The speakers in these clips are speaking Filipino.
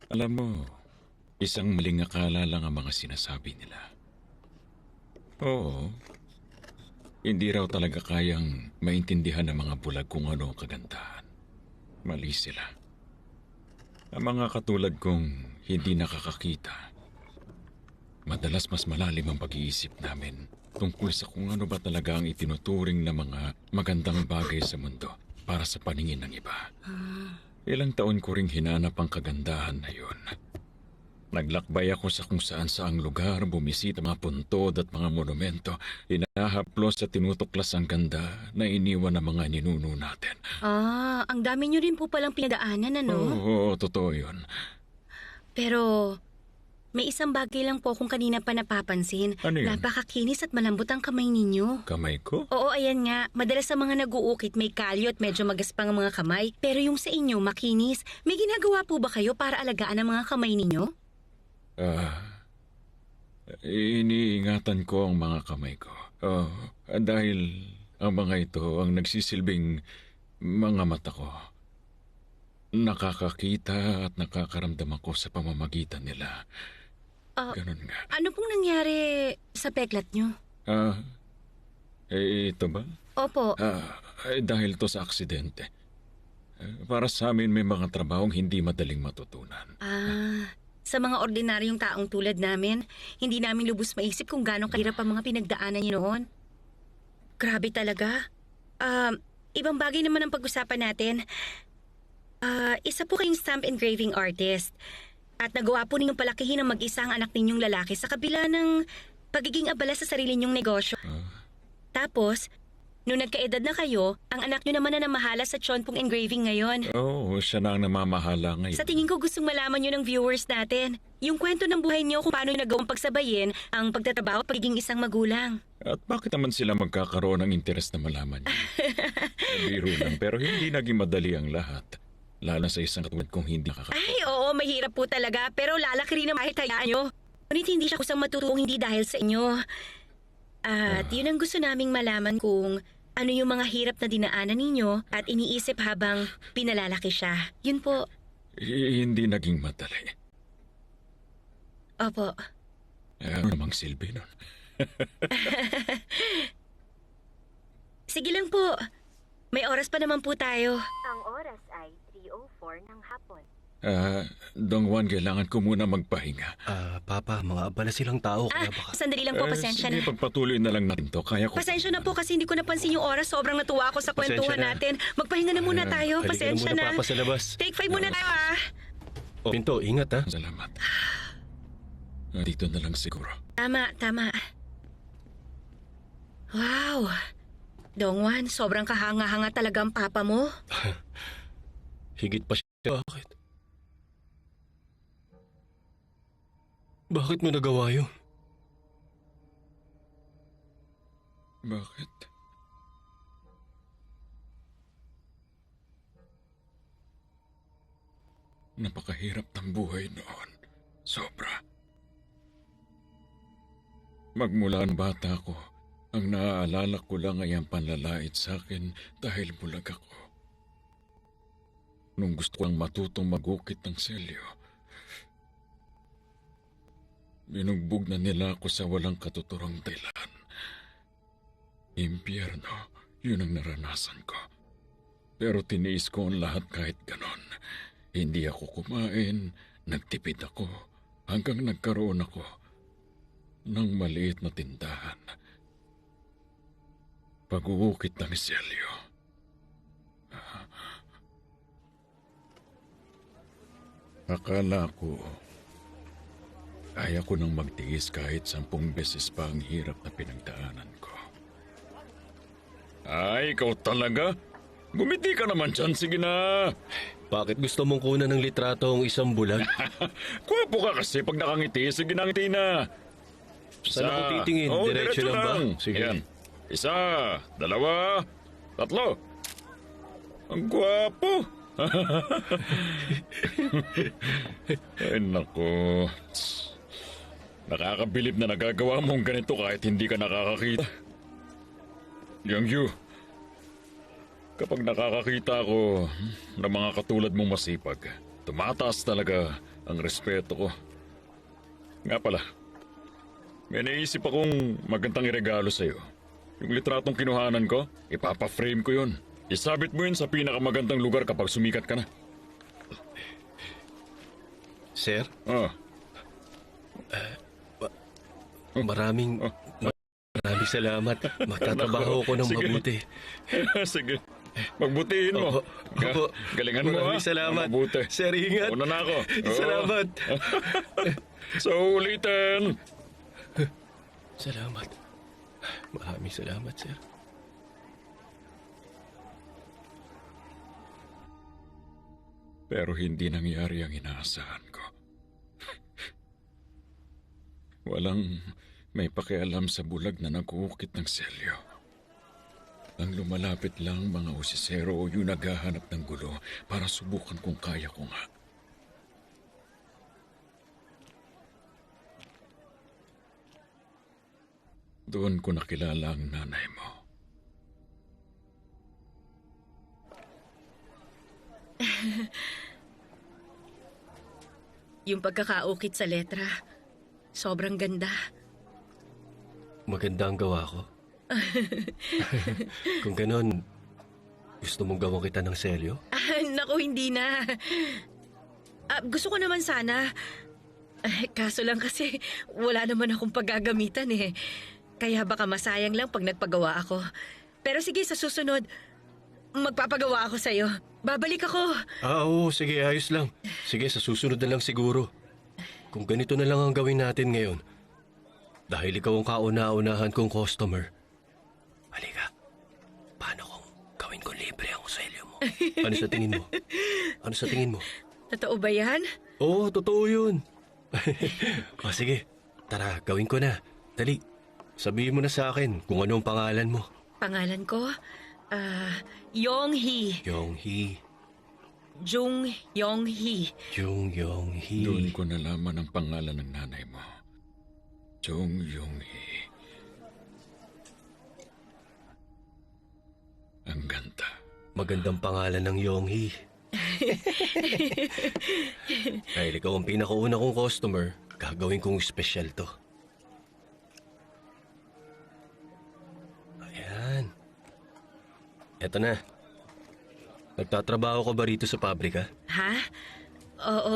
Alam mo, isang maling akala lang ang mga sinasabi nila. Oo, hindi raw talaga kayang maintindihan ng mga bulag kung ano ang kagandahan. Mali sila. Ang mga katulad kong hindi nakakakita, madalas mas malalim ang pag-iisip namin tungkol sa kung ano ba talaga ang itinuturing na mga magandang bagay sa mundo para sa paningin ng iba. Ilang taon ko ring hinanap ang kagandahan na yun. Naglakbay ako sa kung saan saang lugar, bumisita mga puntod at mga monumento, inahaplos at tinutuklas ang ganda na iniwan ng mga ninuno natin. Ang dami niyo rin po palang pinadaanan, ano? Oo, totoo yun. Pero may isang bagay lang po kung kanina pa napapansin. Ano yun? Napakakinis at malambot ang kamay ninyo. Kamay ko? Oo, ayan nga. Madalas sa mga nag-uukit may kalyo at medyo magaspang ang mga kamay. Pero yung sa inyo, makinis. May ginagawa po ba kayo para alagaan ang mga kamay ninyo? Iniingatan ko ang mga kamay ko. Dahil ang mga ito ang nagsisilbing mga mata ko. Nakakakita at nakakaramdam ako sa pamamagitan nila. Ganun nga. Ano pong nangyari sa peklat nyo? Ito ba? Opo. Dahil to sa aksidente. Para sa amin may mga trabahong hindi madaling matutunan. Sa mga ordinaryong taong tulad namin, hindi namin lubos maisip kung gaano kahirap ang mga pinagdaanan niyo noon. Grabe talaga. Ibang bagay naman ang pag-usapan natin. Isa po kayong stamp engraving artist. At nagawa po ninyong palakihin ang mag-isa ang anak ninyong lalaki sa kabila ng pagiging abala sa sarili ninyong negosyo. Tapos, nung nagkaedad na kayo, ang anak niyo naman na namahala sa Chon pong engraving ngayon. Siya na ang namamahala ngayon. Sa tingin ko gustong malaman nyo ng viewers natin. Yung kwento ng buhay niyo kung paano nyo nagawang pagsabayin ang pagtatrabaho at pagiging isang magulang. At bakit naman sila magkakaroon ng interes na malaman niya? Biro lang, pero hindi naging madali ang lahat. Lalo sa isang katulad kong hindi nakakatawa. Ay, oo, mahirap po talaga. Pero lalaki rin na kahit hayaan nyo. Ngunit hindi siya kusang matutong hindi dahil sa inyo. At yun ang gusto naming malaman kung ano yung mga hirap na dinaanan ninyo at iniisip habang pinalalaki siya. Yun po. Hindi naging madali. Opo. Ano namang silbi nun? Sige lang po. May oras pa naman po tayo. Ang oras ay 3:04 ng hapon. Dong Juan, kailangan ko muna magpahinga. Papa, mga abala silang tao, kaya baka... Sandali lang po, pasensya sige, na. pagpatuloy na lang natin to. Kaya ko... Pasensya na po kasi hindi ko napansin yung oras. Sobrang natuwa ako sa Pasensya kwentuhan na. natin. Magpahinga na muna tayo. Halika Pasensya na na. muna, Papa, sa labas. Take 5 muna tayo, ah. Pinto, ingat ha. Salamat. Dito na lang siguro. Tama, tama. Wow. Dongwan, sobrang kahanga-hanga talaga ang papa mo. Higit pa siya. Bakit? Bakit mo nagawa yun? Bakit? Napakahirap ng buhay noon. Sobra. Magmula ang bata ko, ang naaalala ko lang ay ang panlalait sa akin dahil bulag ako. Nung gusto kong matutong magukit ng selyo, binugbog na nila ako sa walang katuturang dahilan. Impyerno, yun ang naranasan ko. Pero tiniis ko ang lahat kahit ganon. Hindi ako kumain, nagtipid ako, hanggang nagkaroon ako ng maliit na tindahan. Pag-uukit ng selyo. Akala ko, kaya ko nang magtiis kahit 10 beses pa ang hirap na pinagdaanan ko. Ay, ikaw talaga? Gumiti ka naman dyan, sige na. Bakit gusto mong kunan ng litrato ang isang bulag? Kuwapo ka kasi pag nakangiti, sige nangiti na. Saan ako titingin? Diretso lang ba? Sige. Yan. 1, 2, 3. Ang gwapo. Ay, naku. Nakakabilib na nagagawa mong ganito kahit hindi ka nakakakita. Yang Yu, kapag nakakakita ako ng mga katulad mong masipag, tumataas talaga ang respeto ko. Nga pala, may naisip akong magandang iregalo sa'yo. Yung litratong kinuhanan ko, ipapa-frame ko yun. Isabit mo yun sa pinakamagandang lugar kapag sumikat ka na. Sir, Oh, maraming salamat. Magtatrabaho ko ng Sige. mabuti. sige. Magbutihin mo. Opo. Galingan mo, Maraming salamat. Mabuti. Sir, ingat. Una na ako. Oo. Salamat. Sa ulitin. Salamat. Maraming salamat, sir. Pero hindi nangyari ang inaasahan ko. Walang may pakialam sa bulag na nag-uukit ng selyo. Ang lumalapit lang mga usisero o yung naghahanap ng gulo para subukan kung kaya ko nga. Doon ko nakilala ang nanay mo. Yung pagkakaukit sa letra, sobrang ganda. Maganda ang gawa ko. Kung ganon, gusto mong gawan kita ng selyo? Naku, hindi na. Gusto ko naman sana. Kaso lang kasi wala naman akong paggagamitan eh. Kaya baka masayang lang pag nagpagawa ako. Pero sige, sa susunod, magpapagawa ako sa'yo. Babalik ako. Oo, sige, ayos lang. Sige, sa susunod na lang siguro. Kung ganito na lang ang gawin natin ngayon, dahil ikaw ang kauna-unahan kong customer, halika, paano kung gawin ko libre ang selyo mo? Ano sa tingin mo? Ano sa tingin mo? Totoo ba yan? Oo, totoo yun. O sige, tara, gawin ko na. Dali, sabihin mo na sa akin kung ano ang pangalan mo. Pangalan ko? Yong-hee. Yong-hee. Jung Yong-hee. Jung Yong-hee. Doon ko nalaman ang pangalan ng nanay mo. Jung Yong-hee. Ang ganda. Magandang pangalan ng Yong-hee. Dahil ikaw ang pinakauna kong customer, gagawin kong special to. Ayan. Eto na. Nagtatrabaho ka ba rito sa pabrika? Ha? Oo.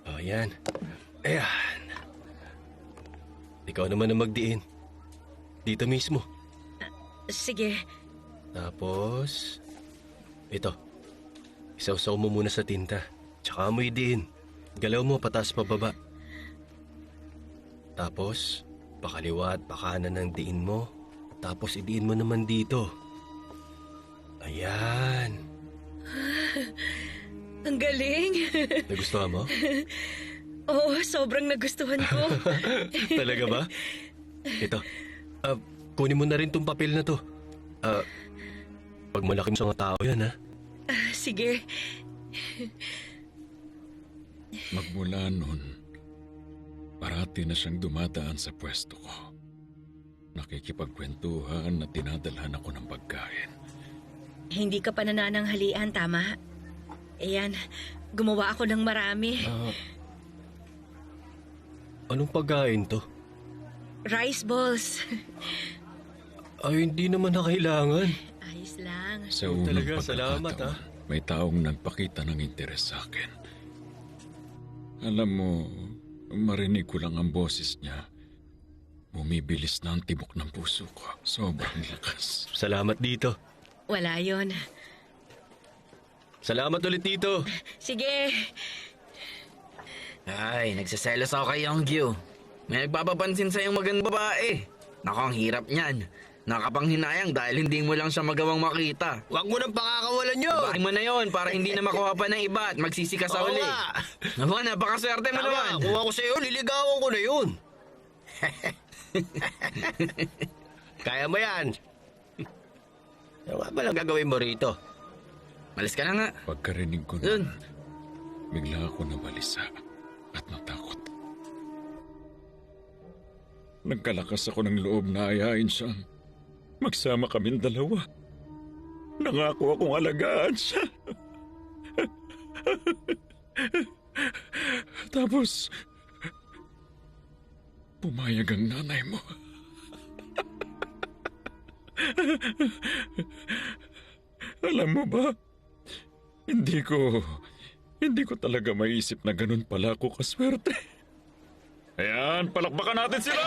Oh, yan. Ayan. Ikaw naman ang magdiin. Dito mismo. Sige. Tapos, ito. Isawsaw mo muna sa tinta. Tsaka mo idiin. Galaw mo pataas pababa. Tapos, pakaliwa at pakanan ng diin mo. Tapos idiin mo naman dito. Ayan. Ang galing. Nagustuhan mo? Oo, sobrang nagustuhan ko. Talaga ba? Ito. Kunin mo na rin tong papel na to. Pag malaki mo sa mga tao yan, ha? Sige. Magmula noon, parati na siyang dumadaan sa pwesto ko. Nakikipagkwentuhan at dinadalhan ako ng pagkain. Hindi ka pa nanananghalian, tama? Ayan, gumawa ako ng marami. Anong pagkain to? Rice balls. Ay, hindi naman na kailangan. Ayos lang. Sa unang Talaga, pagkakataon, salamat, ha? may taong nagpakita ng interes sa akin. Alam mo, marinig ko lang ang boses niya. Bumibilis na ang tibok ng puso ko. Sobrang lakas. Salamat dito. Wala yon. Salamat ulit dito. Sige. Ay, nagsiselos ako kay Yonggyu. May nagpapapansin sa iyong magandang babae. Naku, ang hirap niyan. Nakapanghinayang dahil hindi mo lang siya magawang makita. Huwag mo nang pakakawalan yun. Bahay mo na yon para hindi na makuha pa ng iba at magsisika sa Oo uli. nga. Naku, napakaswerte mo naman. Kung ako sa'yo, liligawan ko na yun. Kaya mo yan. Ano nga ba lang gagawin mo rito? Malis ka na nga. Pagkarinig ko Dun. nun, bigla ako nabalisa at natakot. Nagkalakas ako ng loob na ayain siyang magsama kaming dalawa. Nangako akong alagaan siya. Tapos, pumayag ang nanay mo. Alam mo ba, hindi ko talaga maisip na ganun pala ako kaswerte. Ayan, palakpakan natin sila!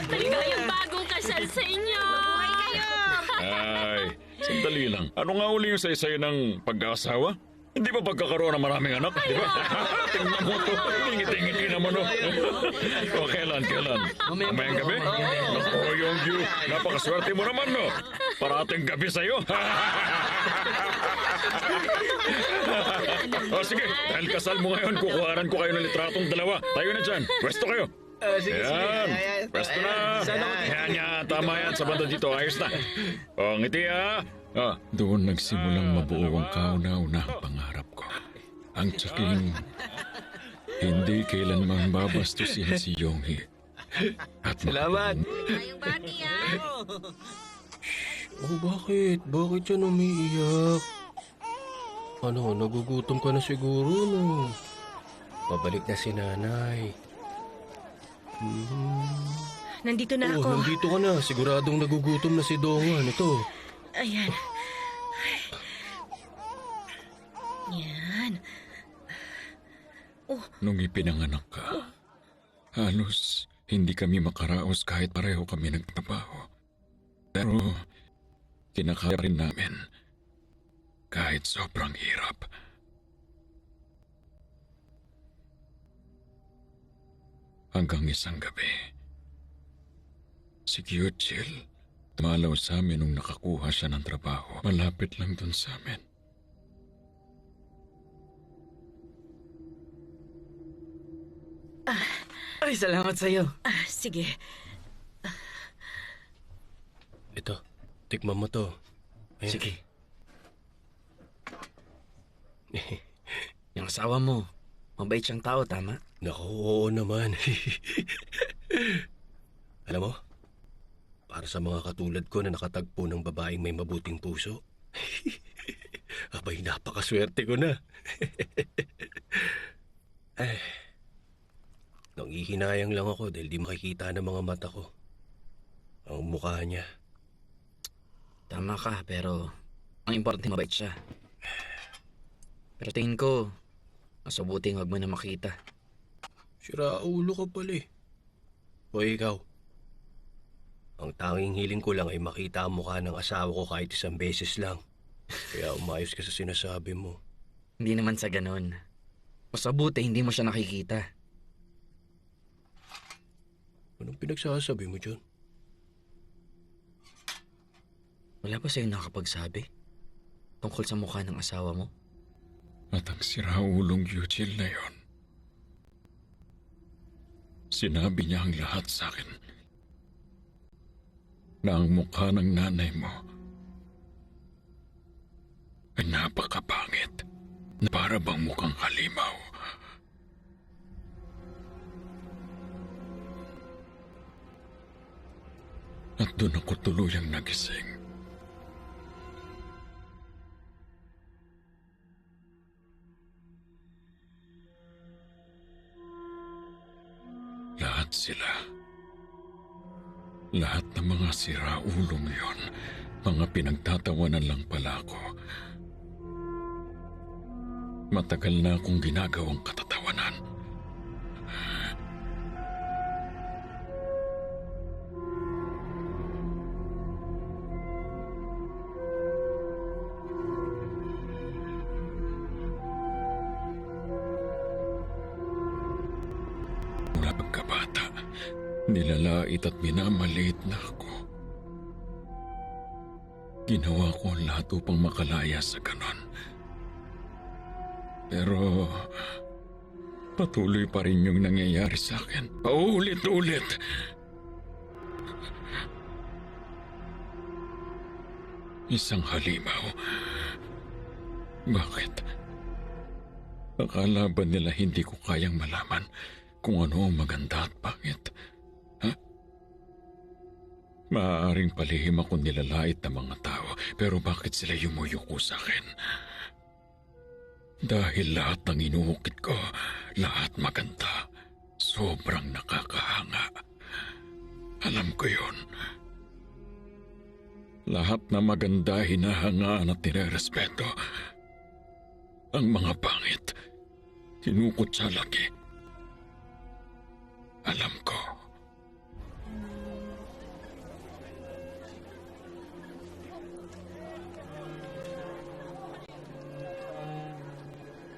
Maligayang bagong kasal sa inyo! Ay, sandali lang. Ano nga uli yung saysay ng pag-aasawa? Hindi ba pagkakaroon ng maraming anak? Di ba? Tingnan mo to. Ngiti-ngiti naman o. O, kailan? Mamayang gabi? Naku, Yongju. Napakaswerte mo naman, no? Parating gabi sa'yo. O, sige. Dahil kasal mo ngayon, kukuharan ko kayo ng litratong dalawa. Tayo na dyan. Pwesto kayo. Yan. Pwesto na. Yan. Tama yan. Sa banda dito. Ayos na. O, ngiti ha. Doon nagsimulang mabuo ang kauna-unahang pangarap ko. Ang tsaking hindi kailanman babastusin si Yonghi. At Salamat. Tayong bati, Oh, bakit? Bakit siya umiiyak? Ano, nagugutom ka na siguro, no? Pabalik na si nanay. Nandito na Oh, ako. nandito ka na. Siguradong nagugutom na si Dongan. Ito. Ayan. Yan. Nung ipinanganak ka, halos hindi kami makaraos kahit pareho kami nagtrabaho. Pero kinakaya rin namin kahit sobrang hirap. Hanggang isang gabi, si Kyuchil tumalaw sa amin nung nakakuha siya ng trabaho. Malapit lang dun sa amin. Ay, salamat sa'yo. Sige. Ito. Tikman mo to. Ayan. Sige. Yung asawa mo, mabait siyang tao, tama? Naku, oo naman. Alam mo, para sa mga katulad ko na nakatagpo ng babaeng may mabuting puso, abay, napakaswerte ko na. Nanghihinayang lang ako dahil di makikita ng mga mata ko ang mukha niya. Tama ka, pero ang importante mabait siya. Pero tingin ko, mas mabuting wag mo na makita. Sira ulo ka pala eh. O ikaw, ang tanging hiling ko lang ay makita ang mukha ng asawa ko kahit isang beses lang. Kaya umayos ka sa sinasabi mo. Hindi naman sa ganon. Mas mabuti hindi mo siya nakikita. Anong pinagsasabi mo dyan? Wala ba sa'yo nakapagsabi tungkol sa mukha ng asawa mo? At ang siraulong Yuchil na yon, sinabi niya ang lahat sa akin na ang mukha ng nanay mo ay napakapangit na para bang mukhang halimaw. At doon ako tuluyang nagising. Lahat sila. Lahat ng mga siraulong yon, mga pinagtatawanan lang pala ako. Matagal na akong ginagawang katatawanan. Mula pagkabata, nilalait at minamaliit na ako. Ginawa ko ang lahat upang makalaya sa ganon. Pero patuloy pa rin yung nangyayari sa akin. Paulit-ulit. Isang halimaw. Bakit? Akala ba nila hindi ko kayang malaman kung ano ang maganda at pangit? Ha? Maaaring palihim akong nilalait ng mga tao, pero bakit sila yumuyuko sa akin? Dahil lahat ng inuukit ko, lahat maganda. Sobrang nakakahanga. Alam ko yun. Lahat na maganda hinahangaan at nirerespeto. Ang mga pangit, hinukot sa laki. Alam ko.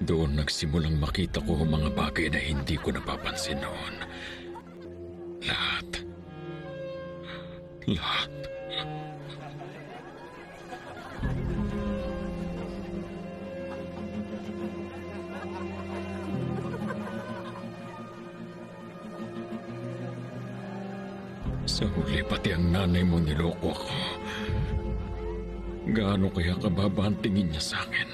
Doon nagsimulang makita ko ang mga bagay na hindi ko napapansin noon. Lahat. Lahat. Sa huli, pati ang nanay mo niloko ako. Gaano kaya kababa ang tingin niya sa akin?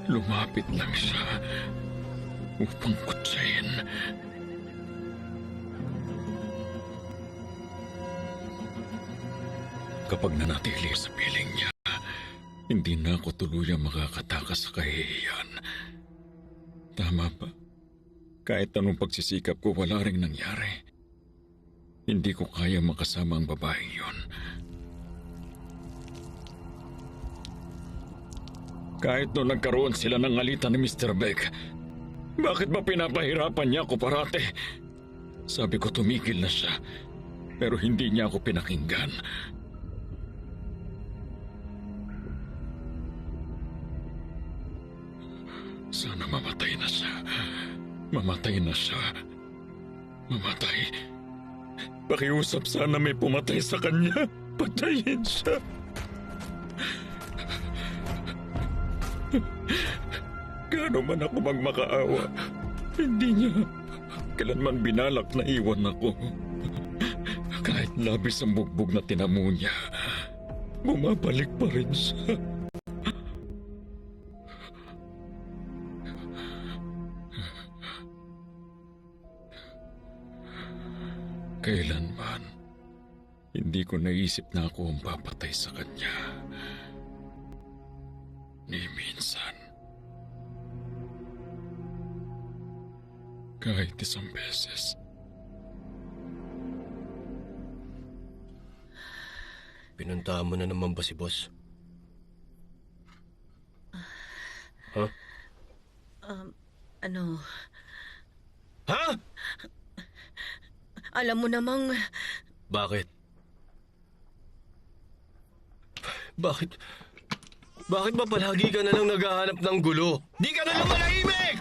Lumapit lang siya upang kutsayin. Kapag nanatili sa piling niya, hindi na ako tuluyang makakatakas sa kahihiyan. Tama ba? Kahit anong pagsisikap ko, wala ring nangyari. Hindi ko kaya makasama ang babaeng yon. Kahit noong nagkaroon sila ng alitan ni Mr. Beck, bakit ba pinapahirapan niya ako parate? Sabi ko tumigil na siya, pero hindi niya ako pinakinggan. Sana mamatay na siya. Mamatay na siya. Mamatay. Pakiusap sana may pumatay sa kanya. Patayin siya. Gaano man ako magmakaawa, hindi niya kailanman binalak na iwan ako. Kahit labis ang bugbog na tinamo niya, bumabalik pa rin siya. Kailanman, hindi ko naisip na ako ang papatay sa kanya. Ni minsan. Kahit isang beses. Pinuntahan mo na naman ba si boss? Ha? Ano, Ha? alam mo namang Bakit? Bakit ba palagi ka na lang naghahanap ng gulo? Di ka na lang manahimik!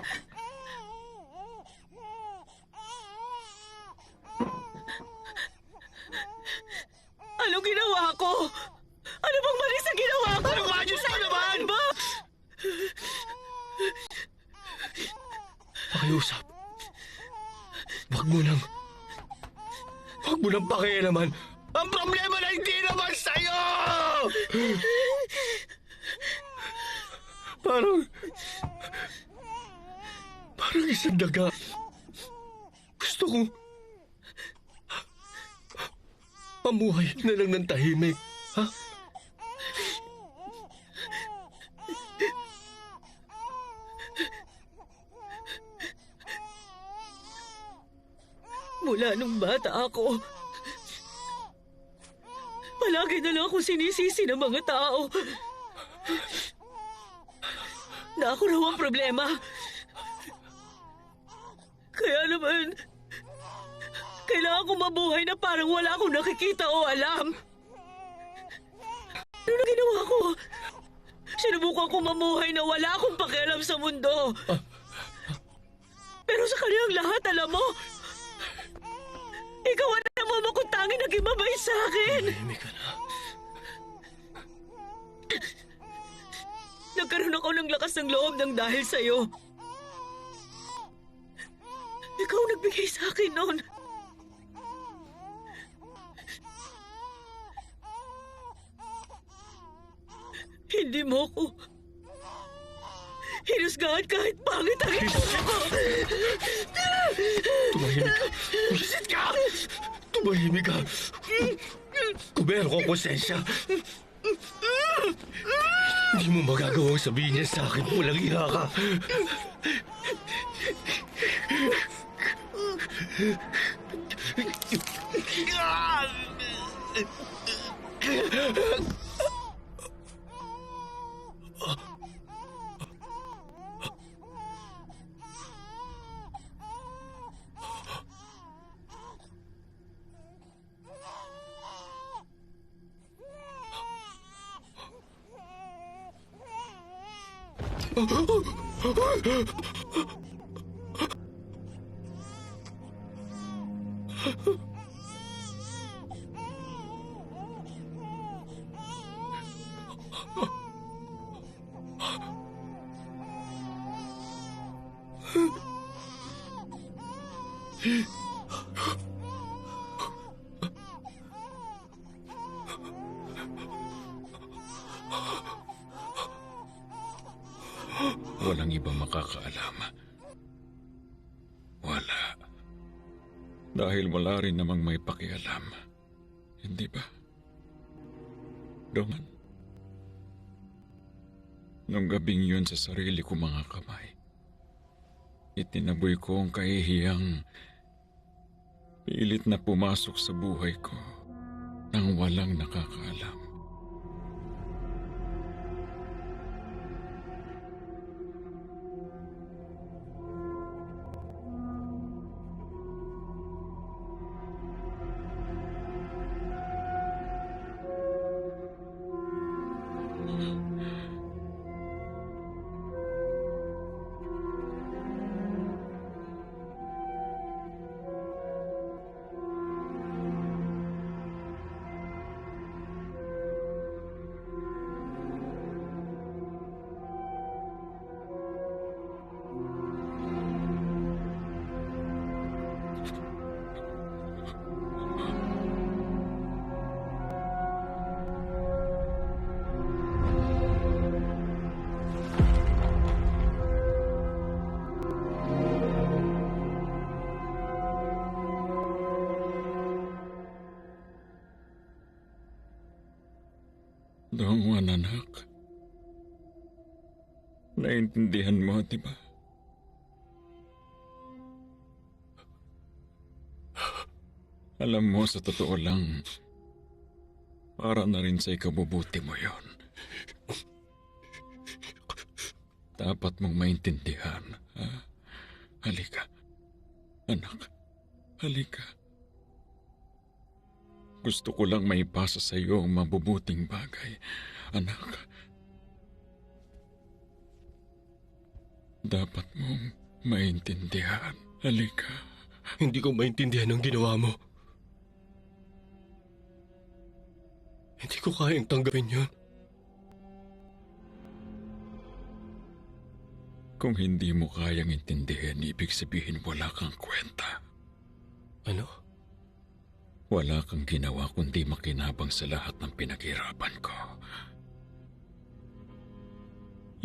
anong ginawa ko? Ano bang mali sa ginawa ko? Ano ba? Diyos ka naman! Ba? Pakiusap. Huwag mo nang pakialaman. Ang problema na hindi naman sa'yo! Parang isang daga. Gusto kong mamuhay na lang ng tahimik. Ha? Mula nung bata ako, palagi na lang ako sinisisi ng mga tao. Na ako raw ang problema. Kaya naman, kailangan ko mabuhay na parang wala akong nakikita o alam. Ano na ginawa ko? Sinubukan ko mamuhay na wala akong pakialam sa mundo. Pero sa kanilang lahat, alam mo, ikaw ang namamakong tanging naging mabait sa akin. Tahimik ka na. Nagkaroon ako ng lakas ng loob ng dahil sa'yo. Ikaw ang nagbigay sa akin noon. Hindi mo ko hinusgahan kahit pangit ang itsura ko. Tumahimik ka. Bulisit ka! Tumahimik ka. Kung meron kong konsensya, hindi mo magagawang sabihin niya sa akin walang iha ka. Walang ibang makakaalam. Wala. Dahil wala rin namang may pakialam. Hindi ba? Dongan? Nung gabing yun sa sarili ko mga kamay, itinaboy ko ang kahihiyang pilit na pumasok sa buhay ko nang walang nakakaalam. Dongwan, anak. Naintindihan mo, di ba? Alam mo, sa totoo lang, para na rin sa ikabubuti mo yon. Dapat mong maintindihan. Ha? Halika. Anak, halika. Gusto ko lang maipasa sa iyo ang mabubuting bagay, anak. Dapat mong maintindihan. Halika. Hindi ko maintindihan ang ginawa mo. Hindi ko kayang tanggapin yun. Kung hindi mo kayang intindihin, ibig sabihin wala kang kwenta. Ano? Wala kang ginawa kundi makinabang sa lahat ng pinaghirapan ko.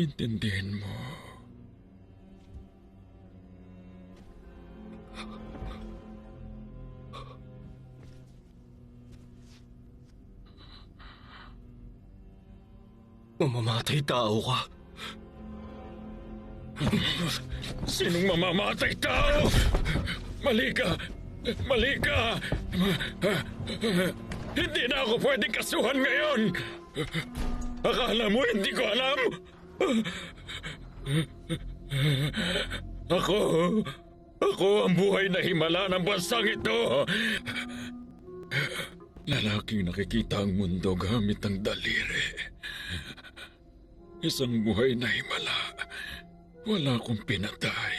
Intindihin mo. Mamamatay tao ka. Sinong mamamatay tao? Mali ka! Mali ka! Hindi na ako pwedeng kasuhan ngayon! Akala mo hindi ko alam? Ako ang buhay na himala ng bansang ito! Lalaking nakikita ang mundo gamit ang daliri. Isang buhay na himala. Wala akong pinatay.